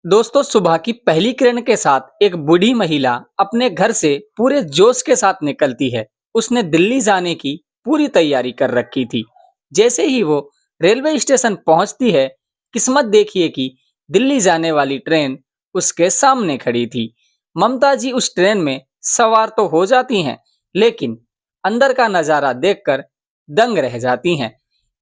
दोस्तों, सुबह की पहली किरण के साथ एक बूढ़ी महिला अपने घर से पूरे जोश के साथ निकलती है। उसने दिल्ली जाने की पूरी तैयारी कर रखी थी। जैसे ही वो रेलवे स्टेशन पहुंचती है, किस्मत देखिए कि दिल्ली जाने वाली ट्रेन उसके सामने खड़ी थी। ममता जी उस ट्रेन में सवार तो हो जाती हैं, लेकिन अंदर का नजारा देखकर दंग रह जाती हैं।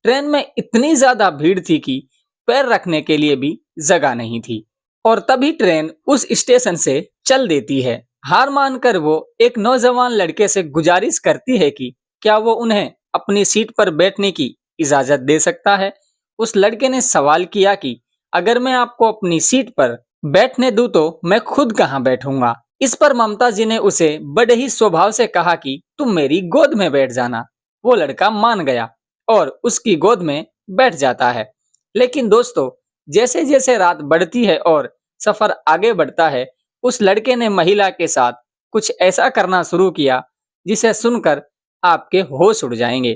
ट्रेन में इतनी ज्यादा भीड़ थी कि पैर रखने के लिए भी जगह नहीं थी। और तभी ट्रेन उस स्टेशन से चल देती है। हार मानकर वो एक नौजवान लड़के से गुजारिश करती है कि क्या वो उन्हें अपनी सीट पर बैठने की इजाजत दे सकता है। उस लड़के ने सवाल किया कि अगर मैं आपको अपनी सीट पर बैठने दूं तो मैं खुद कहां बैठूंगा। इस पर ममता जी ने उसे बड़े ही स्वभाव से कहा कि तुम मेरी गोद में बैठ जाना। वो लड़का मान गया और उसकी गोद में बैठ जाता है। लेकिन दोस्तों, जैसे जैसे रात बढ़ती है और सफर आगे बढ़ता है, उस लड़के ने महिला के साथ कुछ ऐसा करना शुरू किया जिसे सुनकर आपके होश उड़ जाएंगे।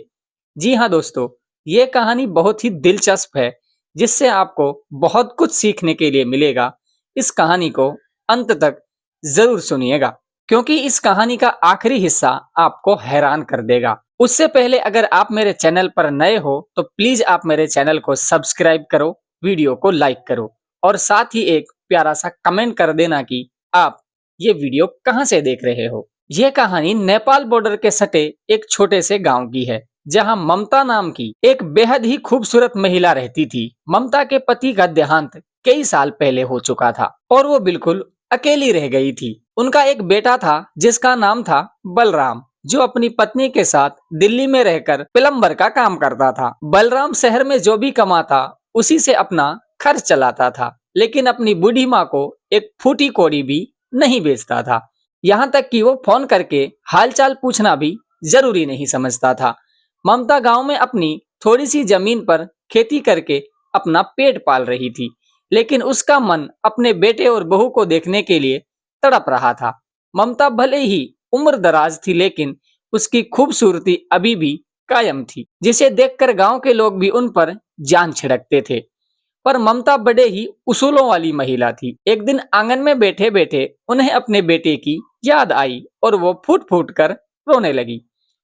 जी हाँ दोस्तों, ये कहानी बहुत ही दिलचस्प है, जिससे आपको बहुत कुछ सीखने के लिए मिलेगा। इस कहानी को अंत तक जरूर सुनिएगा, क्योंकि इस कहानी का आखिरी हिस्सा आपको हैरान कर देगा। उससे पहले अगर आप मेरे चैनल पर नए हो तो प्लीज आप मेरे चैनल को सब्सक्राइब करो, वीडियो को लाइक करो और साथ ही एक प्यारा सा कमेंट कर देना कि आप ये वीडियो कहां से देख रहे हो। यह कहानी नेपाल बॉर्डर के सटे एक छोटे से गांव की है, जहां ममता नाम की एक बेहद ही खूबसूरत महिला रहती थी। ममता के पति का देहांत कई साल पहले हो चुका था और वो बिल्कुल अकेली रह गई थी। उनका एक बेटा था जिसका नाम था बलराम, जो अपनी पत्नी के साथ दिल्ली में रहकर प्लम्बर का काम करता था। बलराम शहर में जो भी कमाता उसी से अपना खर्च चलाता था, लेकिन अपनी बूढ़ी माँ को एक फूटी कौड़ी भी नहीं बेचता था। यहाँ तक कि वो फोन करके हालचाल पूछना भी जरूरी नहीं समझता था। ममता गांव में अपनी थोड़ी सी जमीन पर खेती करके अपना पेट पाल रही थी, लेकिन उसका मन अपने बेटे और बहू को देखने के लिए तड़प रहा था। ममता भले ही उम्र दराज थी, लेकिन उसकी खूबसूरती अभी भी कायम थी, जिसे देखकर गांव के लोग भी उन पर जान छिड़कते थे। पर ममता बड़े ही उसूलों वाली महिला थी। एक दिन आंगन में बैठे बैठे उन्हें अपने बेटे की याद आई और वो फूट फूट कर रोने लगी।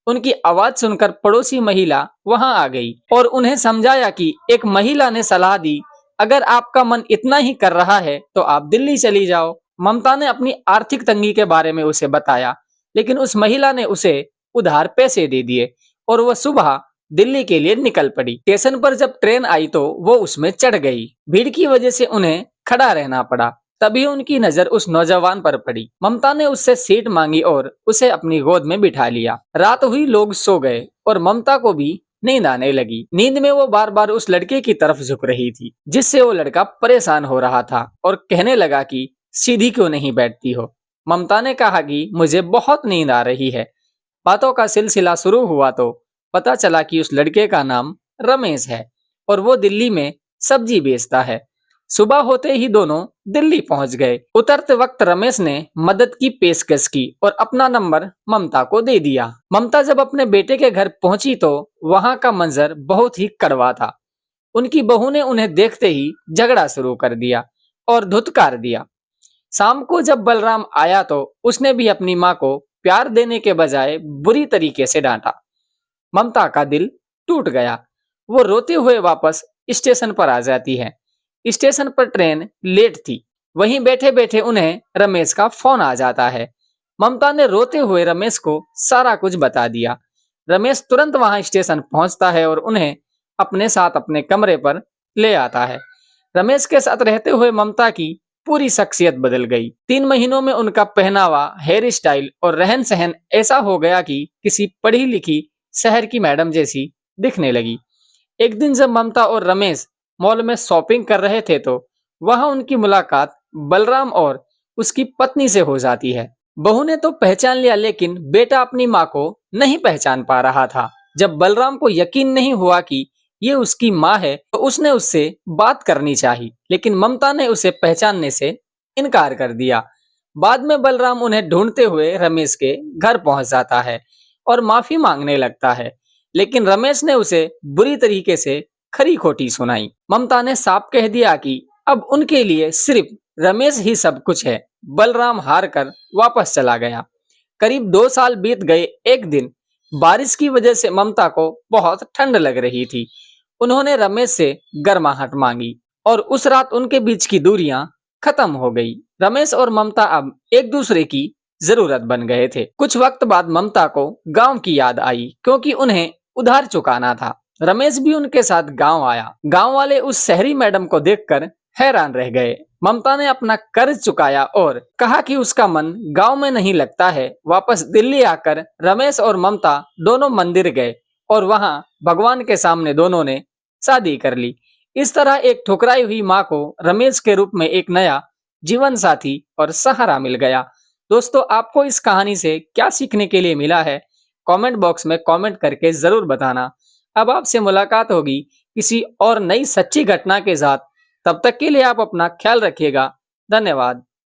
उनकी आवाज सुनकर पड़ोसी महिला वहां आ गई और उन्हें समझाया कि एक महिला ने सलाह दी, अगर आपका मन इतना ही कर रहा है तो आप दिल्ली चली जाओ। ममता ने अपनी आर्थिक तंगी के बारे में उसे बताया, लेकिन उस महिला ने उसे उधार पैसे दे दिए और वह सुबह दिल्ली के लिए निकल पड़ी। स्टेशन पर जब ट्रेन आई तो वो उसमें चढ़ गई। भीड़ की वजह से उन्हें खड़ा रहना पड़ा। तभी उनकी नजर उस नौजवान पर पड़ी। ममता ने उससे सीट मांगी और उसे अपनी गोद में बिठा लिया। रात हुई, लोग सो गए और ममता को भी नींद आने लगी। नींद में वो बार बार उस लड़के की तरफ झुक रही थी, जिससे वो लड़का परेशान हो रहा था और कहने लगा कि सीधी क्यों नहीं बैठती हो। ममता ने कहा कि मुझे बहुत नींद आ रही है। बातों का सिलसिला शुरू हुआ तो पता चला कि उस लड़के का नाम रमेश है और वो दिल्ली में सब्जी बेचता है। सुबह होते ही दोनों दिल्ली पहुंच गए। उतरते वक्त रमेश ने मदद की पेशकश की और अपना नंबर ममता को दे दिया। ममता जब अपने बेटे के घर पहुंची तो वहां का मंजर बहुत ही कड़वा था। उनकी बहू ने उन्हें देखते ही झगड़ा शुरू कर दिया और धुतकार दिया। शाम को जब बलराम आया तो उसने भी अपनी माँ को प्यार देने के बजाय बुरी तरीके से डांटा। ममता का दिल टूट गया। वो रोते हुए वापस स्टेशन पर आ जाती है। स्टेशन पर ट्रेन लेट थी। वहीं बैठे बैठे उन्हें रमेश का फोन आ जाता है। ममता ने रोते हुए रमेश को सारा कुछ बता दिया। रमेश तुरंत वहां स्टेशन पहुंचता है और उन्हें अपने साथ अपने कमरे पर ले आता है। रमेश के साथ रहते हुए ममता की पूरी शख्सियत बदल गई। 3 महीनों में उनका पहनावा, हेयर स्टाइल और रहन सहन ऐसा हो गया कि किसी पढ़ी लिखी शहर की मैडम जैसी दिखने लगी। एक दिन जब ममता और रमेश मॉल में शॉपिंग कर रहे थे तो वहां उनकी मुलाकात बलराम और उसकी पत्नी से हो जाती है। बहू ने तो पहचान लिया, लेकिन बेटा अपनी माँ को नहीं पहचान पा रहा था। जब बलराम को यकीन नहीं हुआ कि ये उसकी माँ है तो उसने उससे बात करनी चाहिए, लेकिन ममता ने उसे पहचानने से इनकार कर दिया। बाद में बलराम उन्हें ढूंढते हुए रमेश के घर पहुंच जाता है और माफी मांगने लगता है, लेकिन रमेश ने उसे बुरी तरीके से खरी खोटी सुनाई। ममता ने साफ कह दिया कि अब उनके लिए सिर्फ रमेश ही सब कुछ है। बलराम हार कर वापस चला गया। करीब 2 साल बीत गए। एक दिन बारिश की वजह से ममता को बहुत ठंड लग रही थी। उन्होंने रमेश से गर्माहट मांगी और उस रात उनके बीच की दूरियां खत्म हो गई। रमेश और ममता अब एक दूसरे की जरूरत बन गए थे। कुछ वक्त बाद ममता को गांव की याद आई, क्योंकि उन्हें उधार चुकाना था। रमेश भी उनके साथ गांव आया। गांव वाले उस शहरी मैडम को देखकर हैरान रह गए। ममता ने अपना कर्ज चुकाया और कहा कि उसका मन गांव में नहीं लगता है। वापस दिल्ली आकर रमेश और ममता दोनों मंदिर गए और वहां भगवान के सामने दोनों ने शादी कर ली। इस तरह एक ठुकराई हुई माँ को रमेश के रूप में एक नया जीवन साथी और सहारा मिल गया। दोस्तों, आपको इस कहानी से क्या सीखने के लिए मिला है, कमेंट बॉक्स में कमेंट करके जरूर बताना। अब आपसे मुलाकात होगी किसी और नई सच्ची घटना के साथ। तब तक के लिए आप अपना ख्याल रखिएगा। धन्यवाद।